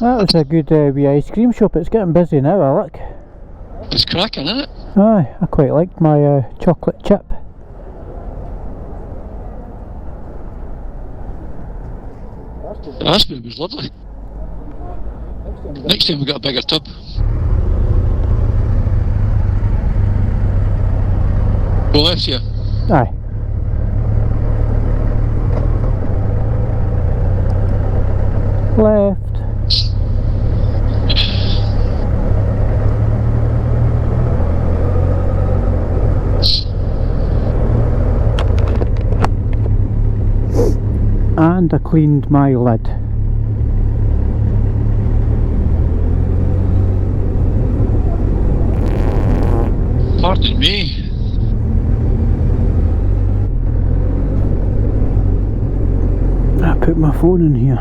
That was a good wee ice cream shop. It's getting busy now, I look. It's cracking, isn't it? Aye, I quite liked my chocolate chip. Last one was lovely. Next time we got a bigger tub. Go left here. Aye. Left. And I cleaned my lid. Pardon me. I put my phone in here.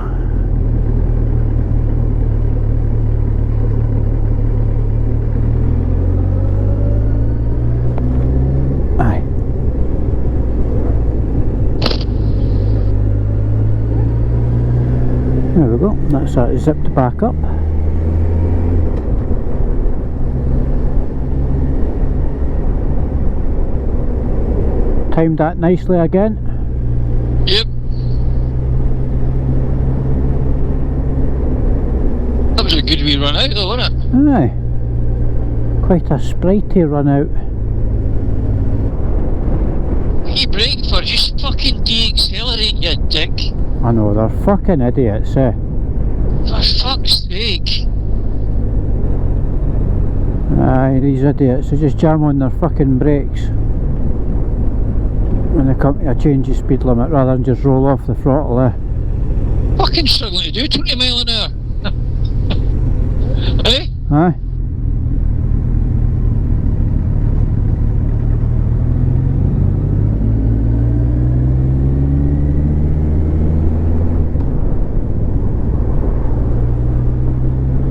Aye. There we go, that's that zipped back up. Timed that nicely again. Yep. That was a good wee run out though, wasn't it? Aye. Quite a spritey run out. What are you braking for? Just fucking de-accelerate, you dick. I know, they're fucking idiots, eh? For fuck's sake. Aye, these idiots, they just jam on their fucking brakes when they come to a change of speed limit rather than just roll off the throttle, eh? Fucking struggling to do 20 mile an hour. Eh? Aye.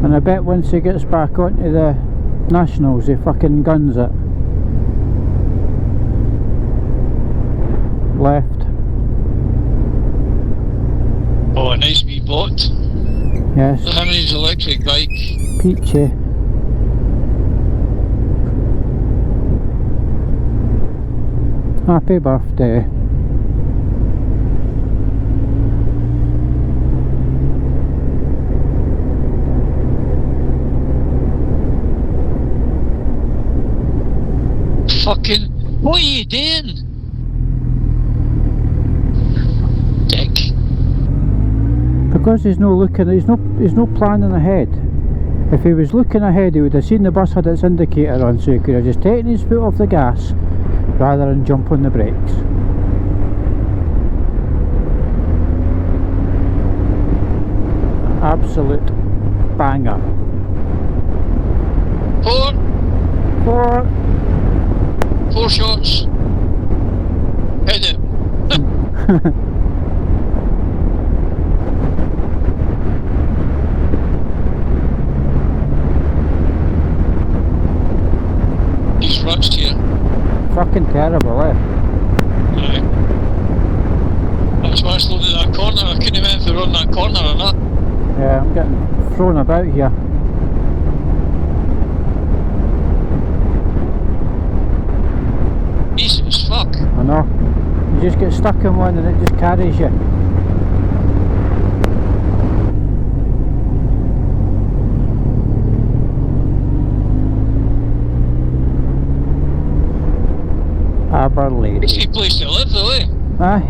And I bet once he gets back onto the Nationals, he fucking guns it. Left. Oh, a nice wee bot. Yes. The Henry's electric bike. Peachy. Happy birthday. Fucking, what are you doing? Dick. Because he's no looking, he's no planning ahead. If he was looking ahead, he would have seen the bus had its indicator on, so he could have just taken his foot off the gas rather than jump on the brakes. Absolute banger. Four. 4 shots. Hit it. He's rushed here. Fucking terrible, eh? Aye. That's why I slowed in that corner. I couldn't have if they were on that corner or not. Yeah, I'm getting thrown about here. Easy as fuck. I know. You just get stuck in one and it just carries you. Aberlady. Easy place to live though, eh? Aye.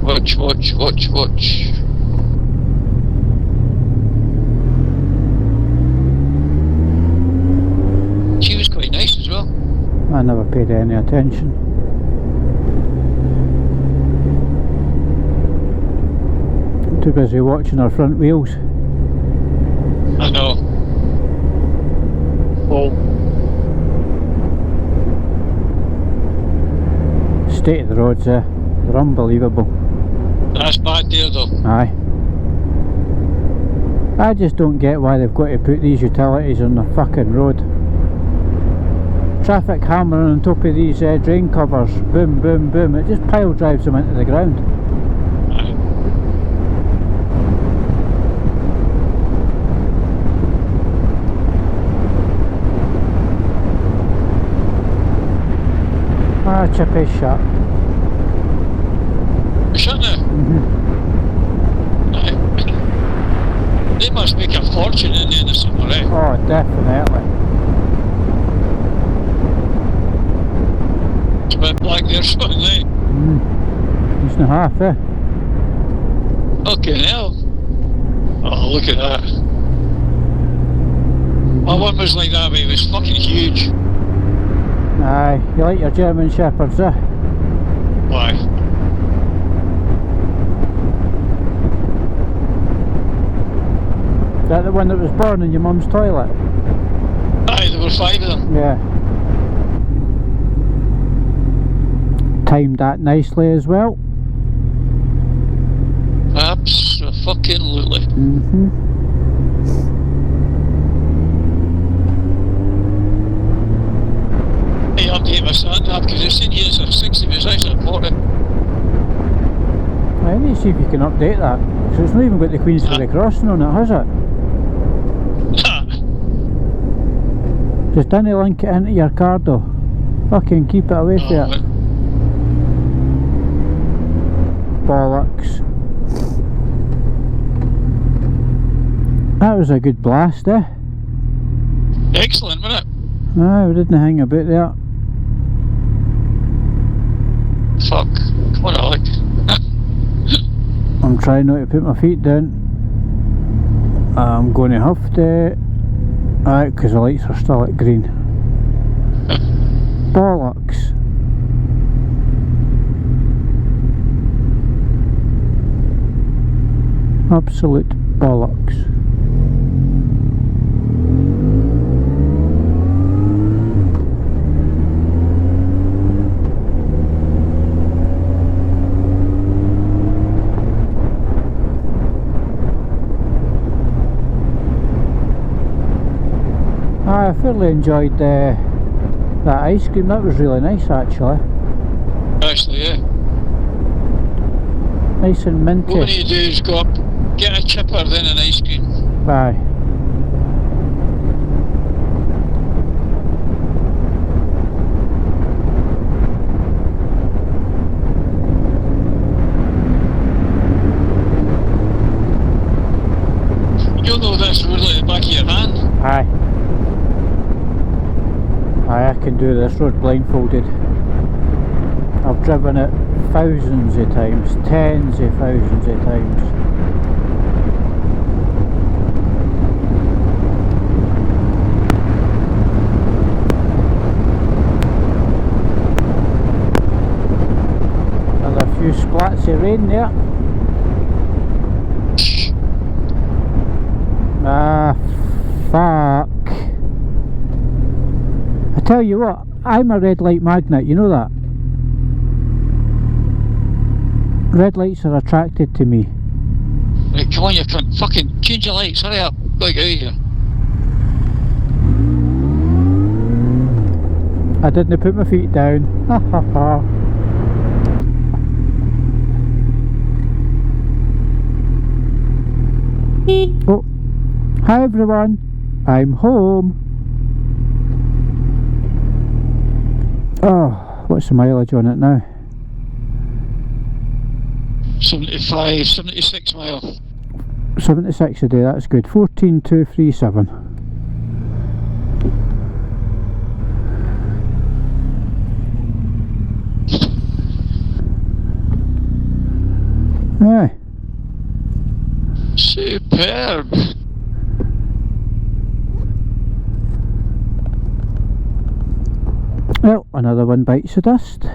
Watch, watch, watch, watch. She was quite nice as well. I never paid any attention. I'm too busy watching our front wheels. I know. Oh. State of the roads there, they're unbelievable. That's bad there though. Aye. I just don't get why they've got to put these utilities on the fucking road. Traffic hammering on top of these drain covers, boom, boom, boom, it just pile drives them into the ground. Aye. Ah, chip is shut. Shut now. Aye. They must make a fortune in the end of summer, eh? Oh, definitely. It's a bit black there, son, eh? It's not half, eh? Okay, now. Oh, look at that. My one was like that, but it was fucking huge. Aye, you like your German Shepherds, eh? Why? Is that the one that was born in your mum's toilet? Aye, there were 5 of them. Yeah. Timed that nicely as well. Absolutely. Hey, update my stand-up because I've seen you as a 60, but it's actually a 40. I need to see if you can update that. Because it's not even got the Queensferry crossing on it, has it? Just don't link it into your car though. Fucking keep it away from it. Bollocks. That was a good blast, eh? Excellent, wasn't it? Aye, we didn't hang about there. Fuck. Come on, Alec. I'm trying not to put my feet down. I'm going to have to. Aye, because the lights are still at green. Bollocks. Absolute bollocks. I thoroughly enjoyed that ice cream. That was really nice, actually. Actually, yeah. Nice and minty. What we need to do is go up, get a chipper, then an ice cream. Aye. You'll know this road like the back of your hand. Aye. Aye, I can do this road blindfolded. I've driven it thousands of times, tens of thousands of times. And a few splats of rain there. Ah, fuck. I tell you what, I'm a red light magnet, you know that? Red lights are attracted to me. Right, come on, you cunt. Fucking change your lights, hurry up. Gotta get out of here. I didn't put my feet down. Ha ha ha. Oh, hi everyone, I'm home. Oh, what's the mileage on it now? 75, 76 mile. 76 a day, that's good. 14,237. Aye. Superb. Well, another one bites the dust.